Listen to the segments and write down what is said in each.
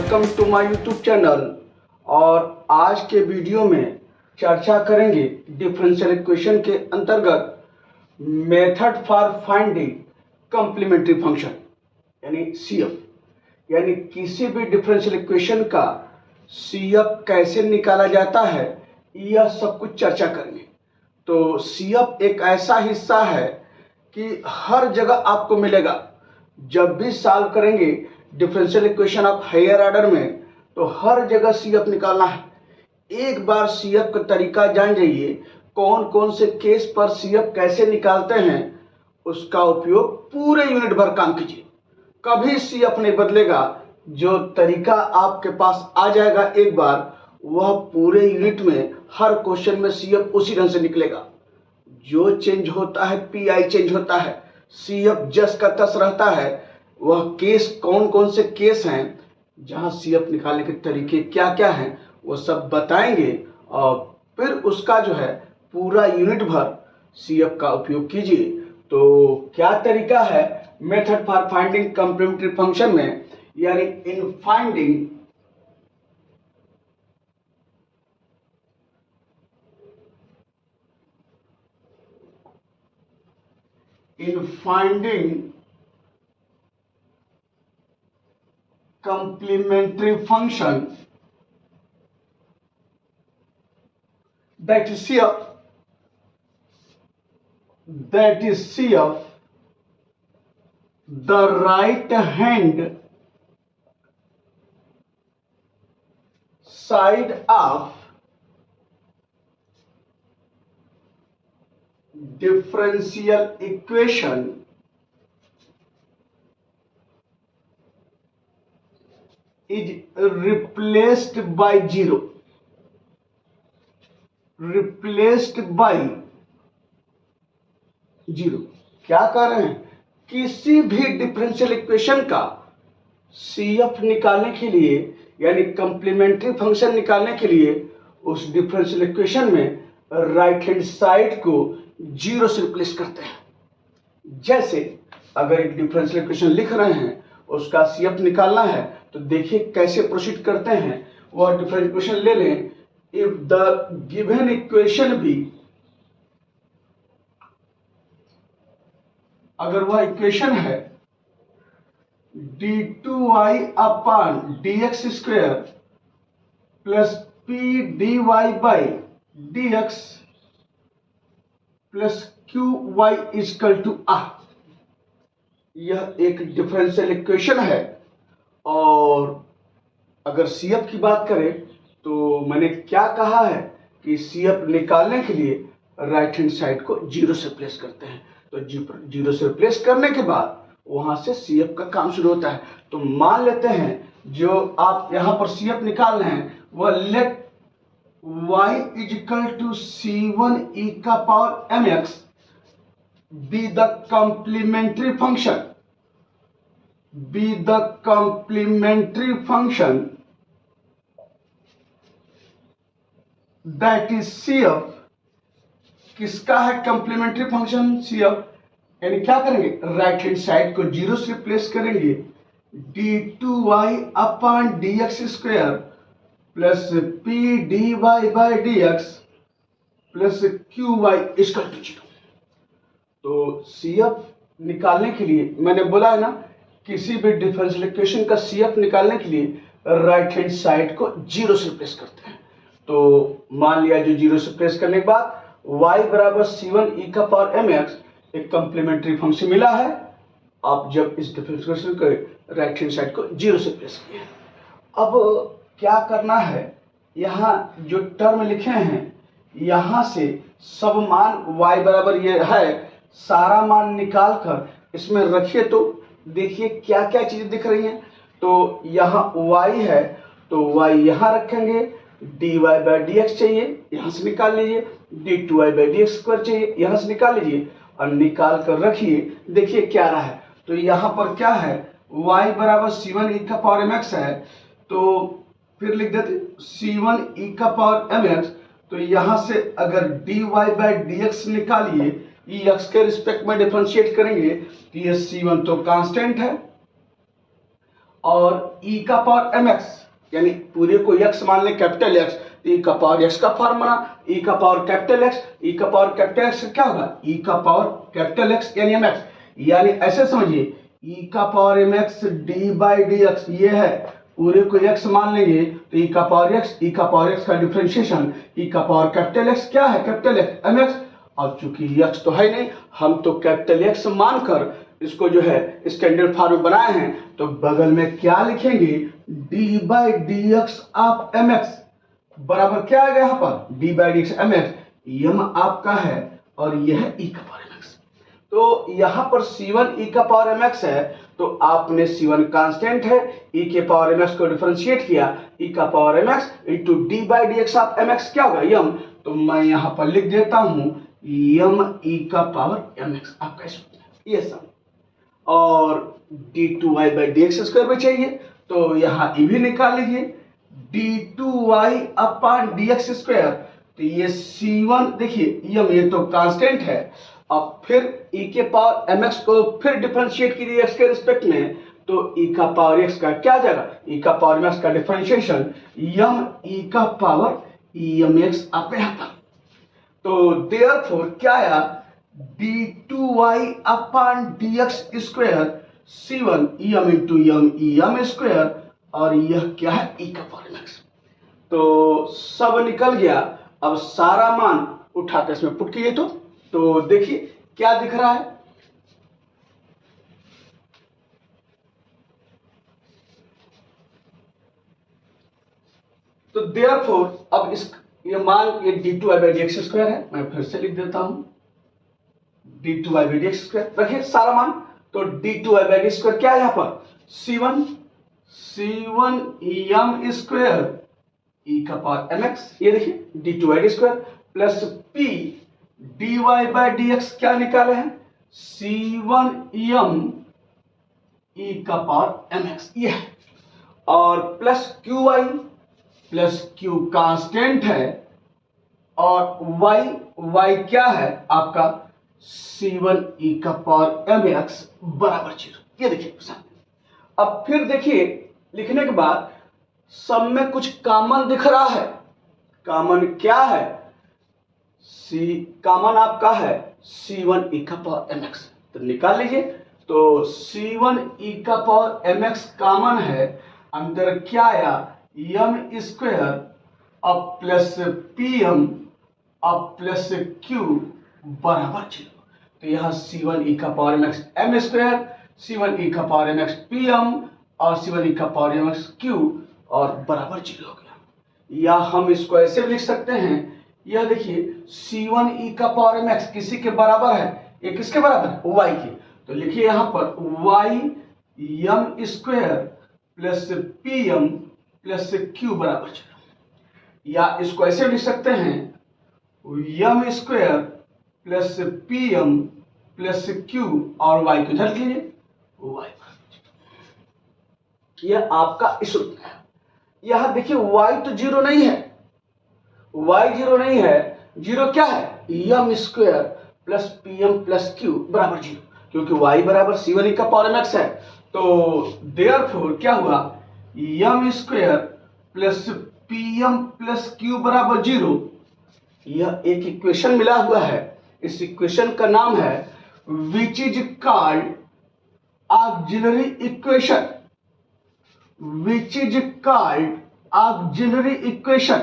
Welcome to my YouTube channel. और आज के वीडियो में चर्चा करेंगे डिफरेंशियल इक्वेशन के अंतर्गत method for finding complementary function यानी सीएफ, यानी किसी भी डिफरेंशियल इक्वेशन का सीएफ कैसे निकाला जाता है, यह सब कुछ चर्चा करेंगे। तो सीएफ एक ऐसा हिस्सा है कि हर जगह आपको मिलेगा। जब भी सॉल्व करेंगे differential equation of higher order में, तो हर जगह सीएफ निकालना है। एक बार सीएफ का तरीका जान जाइए, कौन कौन से केस पर सीएफ कैसे निकालते हैं, उसका उपयोग पूरे यूनिट भर काम कीजिए। कभी सीएफ नहीं बदलेगा। जो तरीका आपके पास आ जाएगा एक बार, वह पूरे यूनिट में हर क्वेश्चन में सीएफ उसी ढंग से निकलेगा। जो चेंज होता है पीआई चेंज होता है, सीएफ जस का तस रहता है। वह केस कौन कौन से केस हैं जहां सीएफ निकालने के तरीके क्या क्या हैं, वो सब बताएंगे। और फिर उसका जो है पूरा यूनिट भर सीएफ का उपयोग कीजिए। तो क्या तरीका है method for finding complementary function में, यानी in finding complementary function, that is CF, the right hand side of differential equation is replaced by zero, क्या कर रहे हैं? किसी भी डिफरेंशियल इक्वेशन का सीएफ निकालने के लिए, यानी कॉम्प्लीमेंट्री फंक्शन निकालने के लिए, उस डिफरेंशियल इक्वेशन में राइट हैंड साइड को जीरो से रिप्लेस करते हैं। जैसे अगर एक डिफरेंशियल इक्वेशन लिख रहे हैं, उसका सीएफ निकालना है, तो देखिए कैसे प्रोसीड करते हैं। वह डिफरेंशियल इक्वेशन ले लें। इफ द गिवन इक्वेशन भी, अगर वह इक्वेशन है d2y upon dx square plus p dy by dx plus qy equal to r, यह एक डिफरेंशियल इक्वेशन है। और अगर सीएफ की बात करें तो मैंने क्या कहा है कि सीएफ निकालने के लिए राइट हैंड साइड को जीरो से रिप्लेस करते हैं। तो जीरो से रिप्लेस करने के बाद वहां से सीएफ का काम शुरू होता है। तो मान लेते हैं जो आप यहां पर सीएफ निकाल रहे हैं, वह let y equal to c1 e का power mx be the complementary function, that is CF. किसका है कॉम्प्लीमेंट्री फंक्शन? सीएफ। यानी क्या करेंगे, राइट हैंड साइड को जीरो से रिप्लेस करेंगे, d2y upon dx square plus p dy by dx plus qy equal to zero. तो CF निकालने के लिए मैंने बोला है ना, किसी भी डिफरेंशियल इक्वेशन का सीएफ निकालने के लिए राइट हैंड साइड को जीरो से रिप्लेस करते हैं। तो मान लिया जो जीरो से रिप्लेस करने के बाद y बराबर c1 e का पावर mx एक कॉम्प्लीमेंट्री फंक्शन मिला है। आप जब इस डिफरेंशियल इक्वेशन को राइट हैंड साइड को जीरो से रिप्लेस किए। अब क्या करना है, यहाँ जो टर्म लिखे हैं यहाँ से सब मान y बराबर ये है, सारा मान निकाल कर इसमें रखिए। तो देखिए क्या क्या चीजें दिख रही हैं। तो यहाँ y है तो y यहाँ रखेंगे, dy बाई dx चाहिए, यहाँ से निकाल लीजिए, d2y बाई dx स्क्वायर चाहिए, यहाँ से निकाल लीजिए और निकाल कर रखिए। देखिए क्या रहा है, तो यहाँ पर क्या है, y बराबर c1 e का पावर mx है। तो फिर लिख देते c1 e का पावर mx। तो यहाँ से अगर dy बाई dx निकालिए, x के रिस्पेक्ट में डिफरेंशिएट करेंगे, तो ये c1 तो कांस्टेंट है और ई का पावर एम एक्स, यानी पूरे को एक्स मान लें, कैपिटल एक्स, ई का पावर एक्स का फॉर्मूला, ई का पावर कैपिटल एक्स, ई का पावर कैपिटल एक्स क्या होगा, ई का पावर कैपिटल एक्स यानी एम एक्स, यानी ऐसे समझिए ई का power M X D by D X, ये है पूरे को एक्स मान लेंगे तो ई का पावर एक्स, ई का पावर एक्स का डिफरेंशिएशन, ई का पावर कैपिटल एक्स क्या है, कैपिटल एक्स एम एक्स। अब चूंकि एक्स तो है नहीं, हम तो कैपिटल एक्स मानकर इसको जो है स्टैंडर्ड फॉर्म में बनाए हैं, तो बगल में क्या लिखेंगे, d by D x of M x बराबर क्या आ गया यहाँ पर, d by D x m x, m आपका है और यह है ई का पावर एम एक्स। तो यहाँ पर C1 ई का पावर एम एक्स है, तो आपने C1 कांस्टेंट है, ई के पावर एम एक्स को डिफरेंशिएट किया, ई का power M X into D by D x of M X क्या होगा, यम। तो मैं यहाँ पर लिख देता हूँ यम ई का पावर एम एक्स आपका ये सम, और d2y by D x square में चाहिए तो यहाँ ई भी निकाल लीजिए, d2y upon D x square. तो ये C1 देखिए ये तो कांस्टेंट है, अब फिर e के पावर mx को फिर डिफरेंशिएट कीजिए x के रिस्पेक्ट में, तो e का पावर x का क्या आ जाएगा, e का पावर mx का डिफरेंशिएशन यम e का पावर mx आपके यहाँ पर। तो देयरफॉर क्या आया, d2y upon dx square C1 M into यम यम स्क्वायर, और यह क्या है e का पावर mx। तो सब निकल गया, अब सारा मान उठाकर इसमें पुट कीजिए तो देखिए क्या दिख रहा है, तो देयरफॉर अब इस ये मान ये d2y by D x square है, मैं फिर से लिख देता हूं d2y by D x square, रखिए सारा मान, तो d2y बाई डी स्क्वायर क्या है यहाँ पर, C1 यम स्क्वायर ई का पावर mx, ये देखिए d2y D square plus p dy by dx क्या निकाले हैं, C1 यम ई का पावर mx ये है, और प्लस q कांस्टेंट है, और y क्या है आपका C1 ई का पावर mx बराबर 0, ये देखिए सामने। अब फिर देखिए लिखने के बाद सब में कुछ कॉमन दिख रहा है, कॉमन क्या है, कॉमन आपका है C1 ई का पावर mx, तो निकाल लीजिए, तो C1 ई का पावर mx कॉमन है, अंदर क्या आया यम स्क्वायर अब प्लस pm अब प्लस q बराबर 0, तो यहाँ C1 ई का power mx m square, C1 ई का पावर mx pm और C1 ई का पावर mx q और बराबर 0 हो गया। या हम इसको ऐसे भी लिख सकते हैं, यह देखिए C1 ई का पावर mx किसी के बराबर है, ये किसके बराबर है, y के, तो लिखिए यहाँ पर y यम square plus pm plus q बराबर 0, या इसको ऐसे लिख सकते हैं यम square plus pm plus q और y को इधर लीजिए y बराबर 0, यह आपका इस रूप में है। यहां देखिए y तो 0 नहीं है, y 0 नहीं है, 0 क्या है यम square plus pm plus q बराबर 0, क्योंकि y बराबर C1 ई का पावर mx है, तो देयरफॉर क्या हुआ यम square plus pm plus q बराबर 0, यह एक इक्वेशन मिला हुआ है, इस इक्वेशन का नाम है which is called auxiliary equation, which is called auxiliary equation,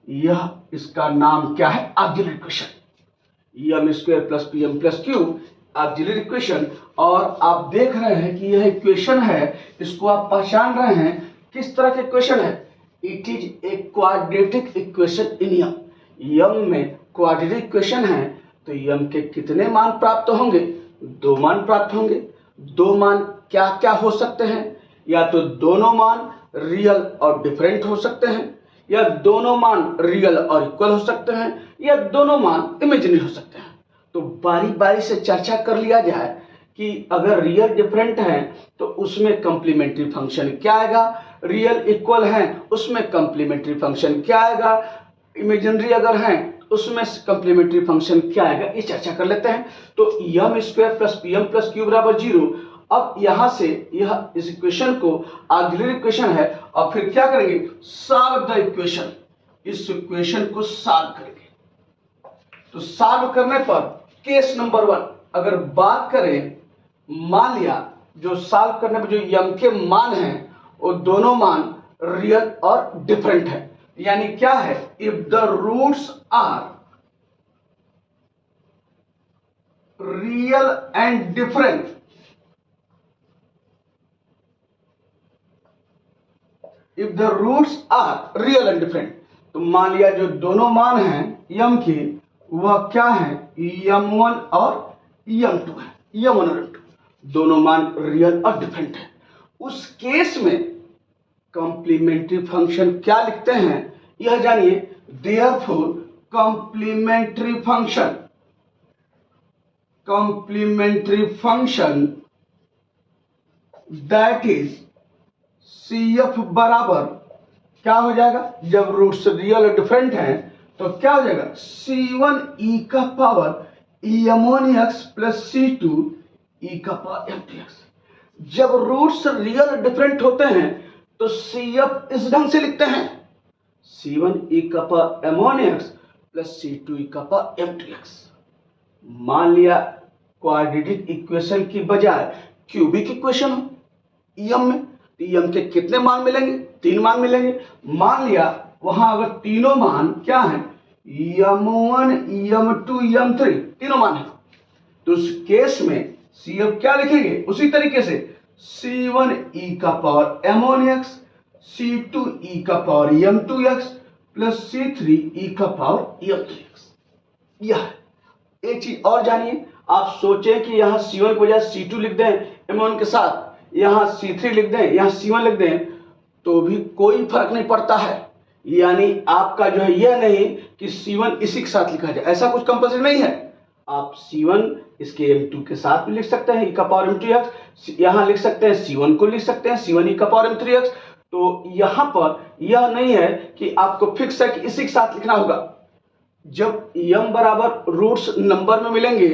यह इसका नाम क्या है ऑक्सिलरी इक्वेशन, यम square plus pm plus q auxiliary equation. और आप देख रहे हैं कि यह इक्वेशन है, इसको आप पहचान रहे हैं किस तरह की इक्वेशन है, it is a quadratic equation in m, m में क्वाड्रेटिक इक्वेशन है, तो यम के कितने मान प्राप्त होंगे, 2 मान प्राप्त होंगे। 2 मान क्या क्या हो सकते हैं, या तो दोनों मान रियल और डिफरेंट हो सकते हैं, या दोनों मान रियल और इक्वल हो सकते हैं, या दोनों मान इमेजिनरी हो सकते हैं। तो बारी बारी से चर्चा कर लिया जाए कि अगर रियल डिफरेंट है तो उसमें कंप्लीमेंट्री फंक्शन क्या आएगा, रियल इक्वल है उसमें कंप्लीमेंट्री फंक्शन क्या आएगा, इमेजिनरी अगर है उसमें कंप्लीमेंट्री फंक्शन क्या आएगा, ये चर्चा कर लेते हैं। तो यम square plus pm plus q बराबर 0, अब यहां से यह इस इक्वेशन को ऑक्सिलरी इक्वेशन है और फिर क्या करेंगे, सॉल्व द इक्वेशन, इस इक्वेशन को सॉल्व करेंगे। तो सॉल्व करने पर केस नंबर 1 अगर बात करें, मान लिया जो सॉल्व करने पर जो यम के मान हैं वो दोनों मान रियल और डिफरेंट है। यानी क्या है, if the roots are real and different, if the roots are real and different, तो मान लिया जो दोनों मान हैं यम के वह क्या है, यम1 और यम2 है, यम1 और यम2 दोनों मान रियल और डिफरेंट है। उस केस में कॉम्प्लीमेंट्री फंक्शन क्या लिखते हैं यह जानिए। Therefore complementary function that is CF बराबर क्या हो जाएगा, जब रूट्स रियल और डिफरेंट हैं तो क्या हो जाएगा, C1 e का power m1x plus C2 e का पावर m2x। जब रूट्स रियल और डिफरेंट होते हैं तो CF इस ढंग से लिखते हैं, C1 e का power m1x plus C2 e का पावर m2x। मान लिया क्वाड्रेटिक इक्वेशन की बजाय क्यूबिक इक्वेशन हो यम में, तो यम के कितने मान मिलेंगे, 3 मान मिलेंगे। मान लिया वहां अगर तीनों मान क्या है, यम1 यम2 यम3 तीनों मान है, तो उस केस में CF क्या लिखेंगे, उसी तरीके से C1 e का पावर m1x C2 e का power m2x plus C3 e का पावर m3x। यह एक चीज और जानिए, आप सोचें कि यहां C1 की बजाय C2 लिख दें m1 के साथ, यहां C3 लिख दें, यहां C1 लिख दें, तो भी कोई फर्क नहीं पड़ता है। यानी आपका जो है यह नहीं कि C1 इसी के साथ लिखा जाए, ऐसा कुछ कंपल्सरी नहीं है। आप C1 इसके m2 के साथ भी लिख सकते हैं e का पावर m2x, यहां लिख सकते हैं C1 को लिख सकते हैं C1 e का पावर m3x। तो यहां पर यह नहीं है कि आपको फिक्स है कि इसी के साथ लिखना होगा। जब m बराबर रूट्स नंबर में मिलेंगे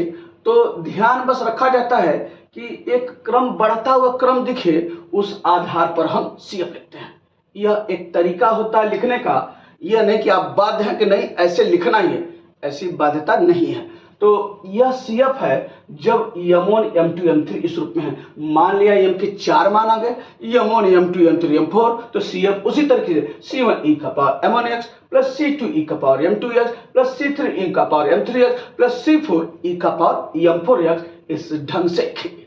तो ध्यान बस रखा जाता है कि एक क्रम बढ़ता हुआ क्रम दिखे, उस आधार पर हम CF लिखते हैं। यह एक तरीका होता है लिखने का, यह नहीं कि आप बाध्य हैं कि नहीं ऐसे लिखना ही है, ऐसी बाध्यता नहीं है। तो यह CF है जब m1 m2 m3 इस रूप में है। मान लिया m के 4 मान आ गए, m1 m2 m3 m4, तो CF उसी तरीके से C1 e का power m1x plus C2 e का power m2x plus C3 e का power m3x plus C4 e का पावर m4x, इस ढंग से लिखेंगे।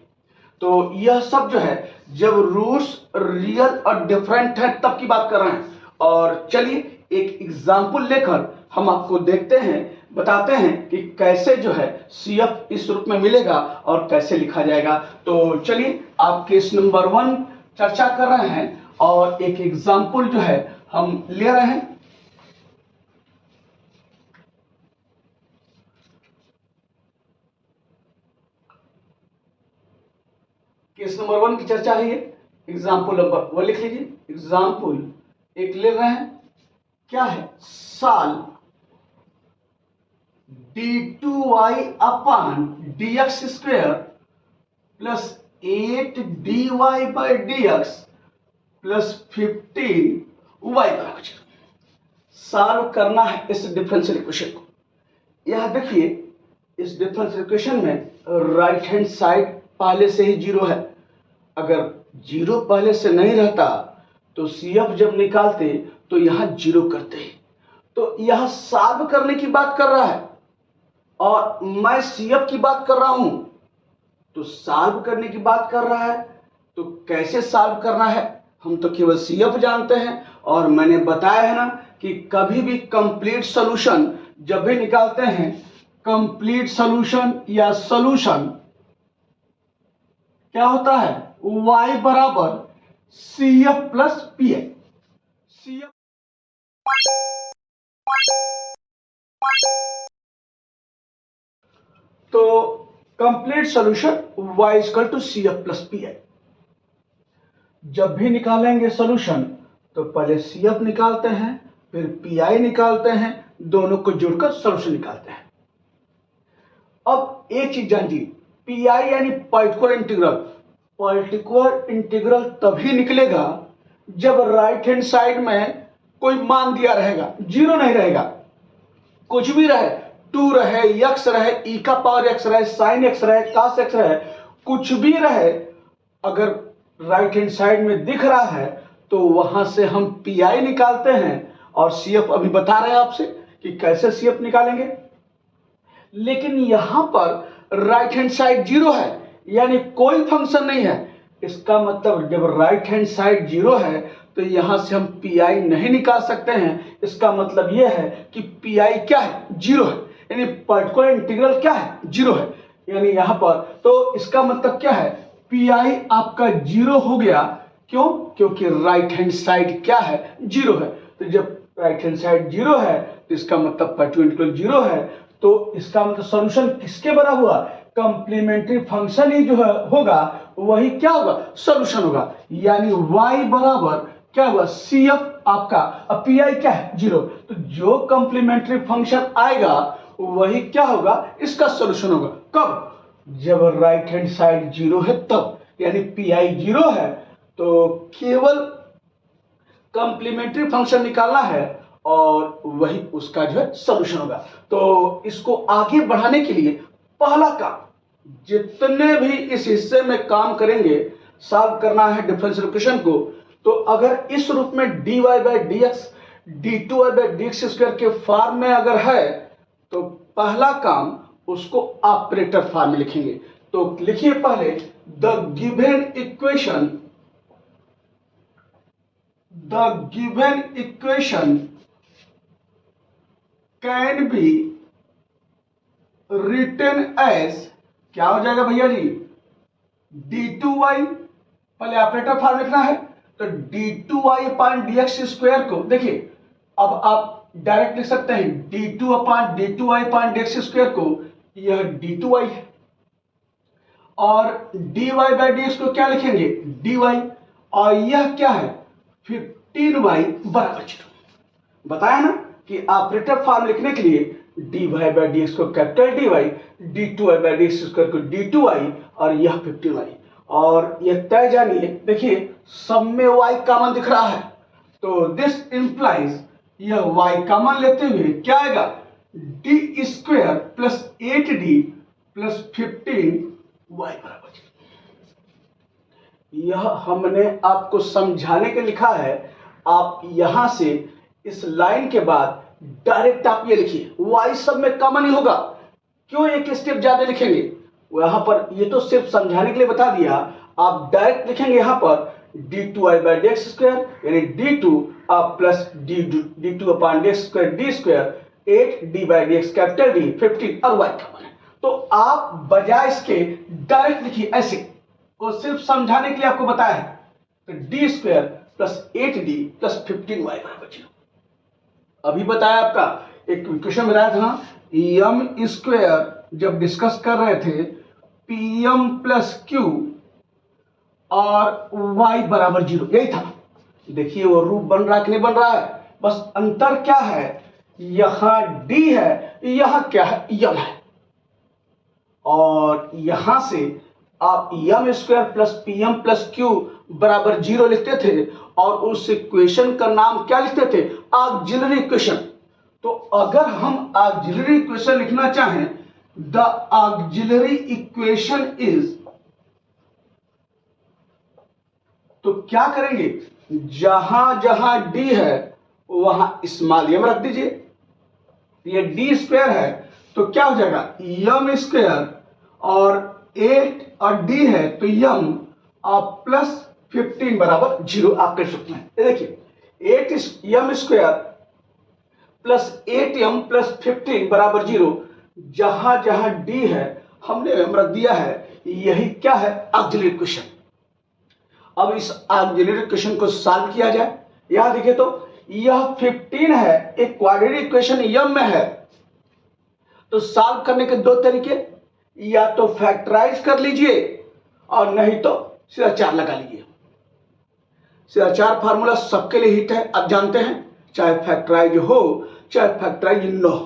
तो यह सब जो है जब रूट्स रियल और डिफरेंट है तब की बात कर रहे हैं। और चलिए एक एग्जाम्पल लेकर हम आपको देखते हैं, बताते हैं कि कैसे जो है CF इस रूप में मिलेगा और कैसे लिखा जाएगा। तो चलिए आप केस नंबर 1 चर्चा कर रहे हैं और एक एग्जाम्पल जो है हम ले रहे हैं। केस नंबर 1 की चर्चा है, एग्जाम्पल नंबर 1 लिख लीजिए। एग्जाम्पल एक ले रहे हैं, क्या है, solve d2y upon dx square plus 8dy by dx plus 15y बराबर 0। सॉल्व करना है इस डिफरेंशियल इक्वेशन को। यह देखिए इस डिफरेंशियल इक्वेशन में राइट हैंड साइड पहले से ही 0 है। अगर 0 पहले से नहीं रहता तो CF जब निकालते तो यहां 0 करते हैं। तो यह सॉल्व करने की बात कर रहा है और मैं CF की बात कर रहा हूं, तो सॉल्व करने की बात कर रहा है, तो कैसे सॉल्व करना है हम तो केवल CF जानते हैं। और मैंने बताया है ना कि कभी भी कंप्लीट सॉल्यूशन जब भी निकालते हैं, कंप्लीट सॉल्यूशन या सॉल्यूशन क्या होता है, y बराबर CF प्लस PI। CF तो complete solution y equal to CF plus PI। जब भी निकालेंगे सॉल्यूशन तो पहले CF निकालते हैं फिर PI निकालते हैं, दोनों को जोड़कर सॉल्यूशन निकालते हैं। अब एक चीज जानिए, PI यानी पर्टिकुलर इंटीग्रल, पर्टिकुलर इंटीग्रल तभी निकलेगा जब राइट हैंड साइड में कोई मान दिया रहेगा, जीरो नहीं रहेगा, कुछ भी रहे, 2 रहे, x रहे, e का पावर x रहे, sin x रहे, cos x रहे, कुछ भी रहे, अगर राइट हैंड साइड में दिख रहा है तो वहां से हम पीआई निकालते हैं और सीएफ अभी बता रहे हैं आपसे कि कैसे सीएफ निकालेंगे। लेकिन यहां पर राइट हैंड साइड जीरो है, यानी कोई फंक्शन नहीं है। इसका मतलब जब राइट हैंड साइड जीरो है तो यहां से हम पीआई नहीं निकाल सकते हैं। इसका मतलब यह है कि पीआई क्या है, जीरो है, यानी पर्टिकुलर इंटीग्रल क्या है, जीरो है, यानी यहां पर। तो इसका मतलब क्या है, पीआई आपका जीरो हो गया। क्यों? क्योंकि राइट हैंड साइड क्या है, जीरो है। तो जब राइट हैंड साइड जीरो है तो इसका मतलब पर्टिकुलर इंटीग्रल जीरो है। तो इसका मतलब सॉल्यूशन किसके बराबर हुआ, कंप्लीमेंट्री फंक्शन ही जो है होगा वही क्या होगा, सॉल्यूशन होगा। यानी y बराबर क्या होगा, CF आपका, अब पीआई क्या है, जीरो। तो जो कंप्लीमेंट्री फंक्शन आएगा वही क्या होगा, इसका सॉल्यूशन होगा। कब? जब राइट हैंड साइड जीरो है तब, यानी पीआई जीरो है तो केवल कंप्लीमेंट्री फंक्शन निकालना है और वही उसका जो है सॉल्यूशन होगा। तो इसको आगे बढ़ाने के लिए पहला काम, जितने भी इस हिस्से में काम करेंगे, सॉल्व करना है डिफरेंशियल इक्वेशन को। तो अगर इस रूप में dy by D x d2y by D x square के फॉर्म में अगर है तो पहला काम उसको ऑपरेटर फॉर्म में लिखेंगे। तो लिखिए पहले, the given equation can be written as, क्या हो जाएगा भैया जी, d2y, पहले ऑपरेटर फॉर्म लिखना है। तो d2y अपान dx स्क्वायर को देखिए, अब आप डायरेक्ट लिख सकते हैं d2 अपान d2y अपान dx स्क्वायर को, यह d2y है, और dy बाई dx को क्या लिखेंगे, dy, और यह क्या है 15y बराबर 0। बताया ना कि ऑपरेटर फॉर्म लिखने के लिए dy बाई dx को capital dy, d2y by dx square को d2y, और यह 15y। और यह तय जानिए, देखिए सब में y कॉमन दिख रहा है, तो दिस इंप्लाइज यह y कॉमन लेते हुए क्या आएगा, D square plus 8d plus 15y बराबर 0। यह हमने आपको समझाने के लिखा है। आप यहां से इस लाइन के बाद डायरेक्ट आप ये लिखिए, y सब में कॉमन ही होगा, क्यों एक स्टेप ज्यादा लिखेंगे, यहां पर ये तो सिर्फ समझाने के लिए बता दिया। आप डायरेक्ट लिखेंगे यहां पर d2y by D x square, यानी d2 plus d2 upon D x square, D square 8d by D x capital D 15 और y कॉमन है। तो आप बजाय इसके डायरेक्ट लिखिए ऐसे, वो सिर्फ समझाने के लिए आपको बताया है। तो D square plus 8d plus 15y बराबर 0। अभी बताया आपका एक क्वेश्चन बताया था, एम स्क्वायर जब डिस्कस कर रहे थे pm प्लस क्यू और y बराबर 0, यही था। देखिए वो रूप बन रहा है कि नहीं बन रहा है, बस अंतर क्या है, यहां d है, यहां क्या है, m है, और यहां से आप M square plus pm plus Q बराबर 0 लिखते थे और उस इक्वेशन का नाम क्या लिखते थे, ऑक्सिलरी इक्वेशन। तो अगर हम ऑक्सिलरी इक्वेशन लिखना चाहें, द ऑक्सिलरी इक्वेशन इज, तो क्या करेंगे, जहां जहां d है वहां स्मॉल m रख दीजिए। ये d स्क्वायर है तो क्या हो जाएगा m स्क्वायर, और 8 और d है तो m प्लस 15 बराबर 0 आप कर सकते हैं। देखिए 8m square plus 8m plus 15 बराबर 0, जहां जहां d है हमने m रख दिया है, यही क्या है, ऑक्सिलरी इक्वेशन। अब इस ऑक्सिलरी इक्वेशन को सॉल्व किया जाए। यहां देखिए तो यह 15 है, एक क्वाड्रेटिक इक्वेशन m में है, तो सॉल्व करने के दो तरीके, या तो फैक्टराइज कर लीजिए और नहीं तो सीधा 4 लगा लीजिए। सीधा 4 फार्मूला सबके लिए हिट है, आप जानते हैं, चाहे फैक्टराइज हो चाहे फैक्टराइज न हो।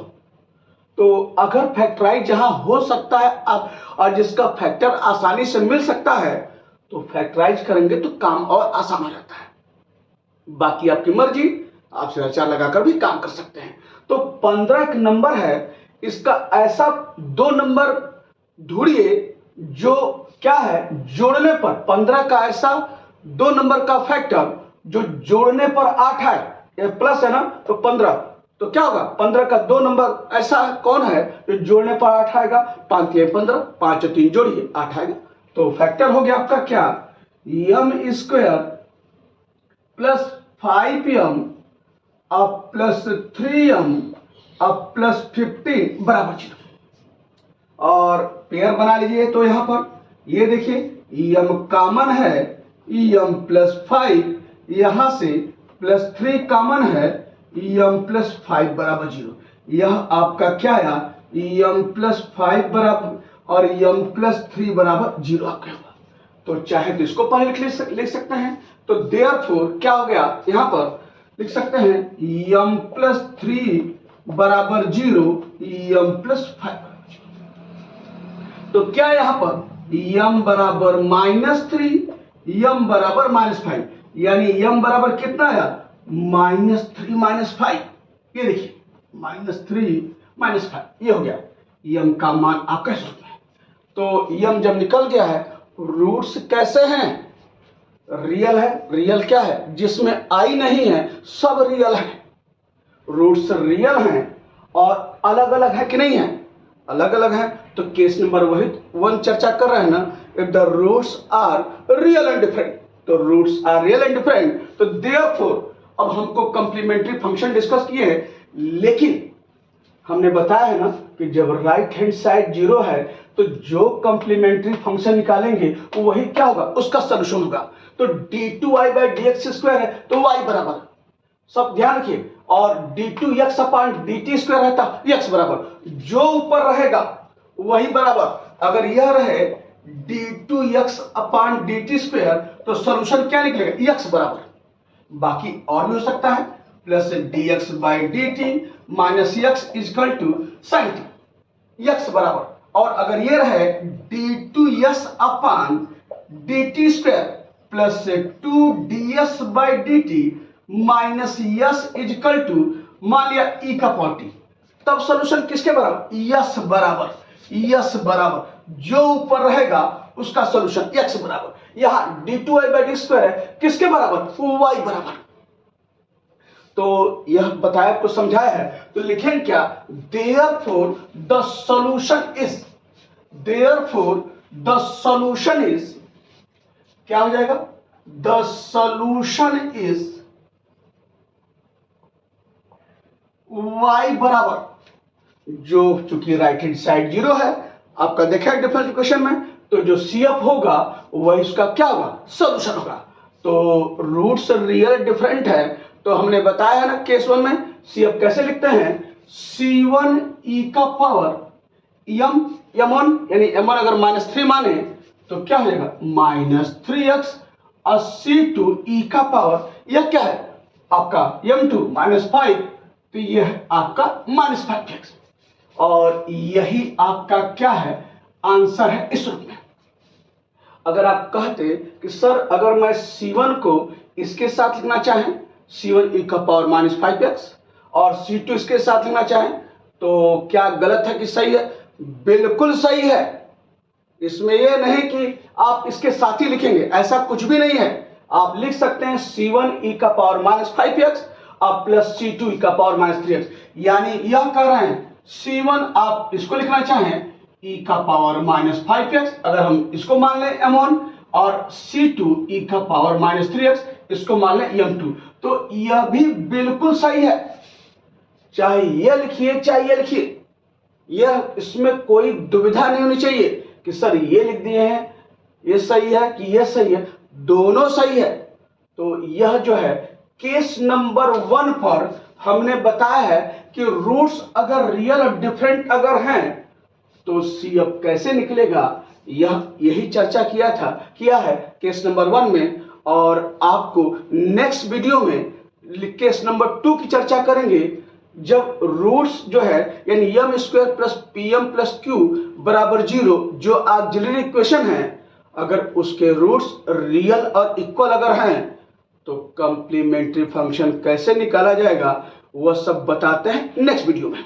तो अगर फैक्टराइज जहां हो सकता है और जिसका फैक्टर आसानी से मिल सकता है तो फैक्टराइज करेंगे तो काम और आसान हो जाता है। बाकी आपकी मर्जी, आप सिराचार लगाकर भी काम कर सकते हैं। तो 15 एक नंबर है, इसका ऐसा 2 नंबर ढूंढिए जो क्या है, जोड़ने पर 15 का ऐसा 2 नंबर का फैक्टर जो जोड़ने पर 8 है, ये प्लस है ना, तो 15, तो क्या होगा 15 का 2 नंबर ऐसा कौन है जो जोड़ने पर 8 आएगा, 5 3 15, 5 और 3 जोड़िए 8 आएगा। तो फैक्टर हो गया आपका क्या, m स्क्वायर प्लस 5m अब प्लस 3m अब प्लस 15 बराबर 0। और पेयर बना लीजिए। तो यहां पर ये देखिए m कॉमन है, m प्लस 5, यहां से प्लस 3 कॉमन है, m प्लस 5 बराबर 0। यह आपका क्या आया, m प्लस 5 बराबर और m प्लस 3 बराबर 0 आपका होगा। तो चाहे तो इसको पहले लिख सकते हैं। तो देयरफॉर क्या हो गया, यहां पर लिख सकते हैं m प्लस 3 बराबर 0, m प्लस 5 बराबर 0। तो क्या यहां पर m बराबर -3, m बराबर -5, यानी m बराबर कितना आया, -3 -5। ये देखिए -3 -5 ये हो गया m का मान आपका इस रूप में। तो m जब निकल गया है, रूट्स कैसे हैं, रियल है। रियल क्या है, जिसमें आई नहीं है सब रियल है। रूट्स रियल हैं और अलग अलग है कि नहीं है, अलग अलग है। तो केस नंबर वही 1 चर्चा कर रहे हैं ना, if the roots are real and different. तो roots are real and different, तो देयरफॉर अब हमको कंप्लीमेंट्री फंक्शन डिस्कस किए हैं, लेकिन हमने बताया है ना कि जब राइट हैंड साइड 0 है तो जो कंप्लीमेंट्री फंक्शन निकालेंगे वो वही क्या होगा, उसका सॉल्यूशन होगा। तो d2y/dx² है तो y बराबर, सब ध्यान रखिए, और d2x/dt² रहता x बराबर, जो ऊपर रहेगा वही बराबर। अगर यह रहे d2x/dt² तो सॉल्यूशन क्या निकलेगा, x बराबर। बाकी और भी हो सकता है, plus dx/dt minus x equal to sin t, x बराबर। और अगर ये रहे d2s/dt² plus 2ds/dt minus s equal to मान लिया e का पावर t, तब सॉल्यूशन किसके बराबर, s बराबर। s बराबर जो ऊपर रहेगा उसका सॉल्यूशन x बराबर। यहां d2y/d² है किसके बराबर, y बराबर। तो यह बताया आपको समझाया है। तो लिखेंगे क्या, therefore the solution is, therefore the solution is क्या हो जाएगा, द सॉल्यूशन इज y बराबर, जो चूंकि राइट हैंड साइड 0 है आपका देखा है डिफरेंस इक्वेशन में, तो जो CF होगा वही उसका क्या होगा, सॉल्यूशन होगा। तो रूट्स रियल डिफरेंट है, तो हमने बताया है ना केस 1 में CF कैसे लिखते हैं, C1 e का पावर m1 यानी m1 अगर -3 माने तो क्या हो जाएगा -3x, और C2 e का पावर यह क्या है आपका m2 -5, तो यह आपका -5x, और यही आपका क्या है आंसर है इस रूप में। अगर आप कहते कि सर अगर मैं C1 को इसके साथ लिखना चाहें, C1 e का पावर -5x, और C2 इसके साथ लिखना चाहें, तो क्या गलत है कि सही है, बिल्कुल सही है। इसमें यह नहीं कि आप इसके साथ ही लिखेंगे, ऐसा कुछ भी नहीं है। आप लिख सकते हैं C1 e का पावर -5x और प्लस C2 e का पावर -3x, यानी यह कह रहे हैं C1 आप इसको लिखना चाहें e का पावर -5x, अगर हम इसको मान लें m1, और C2 e का पावर -3x इसको मान लें m2, तो यह भी बिल्कुल सही है। चाहे ये लिखिए चाहे ये लिखिए, यह इसमें कोई दुविधा नहीं होनी चाहिए कि सर ये लिख दिए हैं ये सही है कि ये सही है, दोनों सही है। तो यह जो है केस नंबर 1 पर हमने बताया है कि रूट्स अगर रियल और डिफरेंट अगर हैं तो CF कैसे निकलेगा, यही चर्चा किया है केस नंबर 1 में। और आपको नेक्स्ट वीडियो में केस नंबर 2 की चर्चा करेंगे, जब रूट्स जो है यानी m² + pm + q बराबर 0 जो ऑक्सिलरी इक्वेशन है, अगर उसके रूट्स रियल और इक्वल अगर हैं तो कॉम्प्लीमेंट्री फंक्शन कैसे निकाला जाएगा वह सब बताते हैं नेक्स्ट वीडियो में।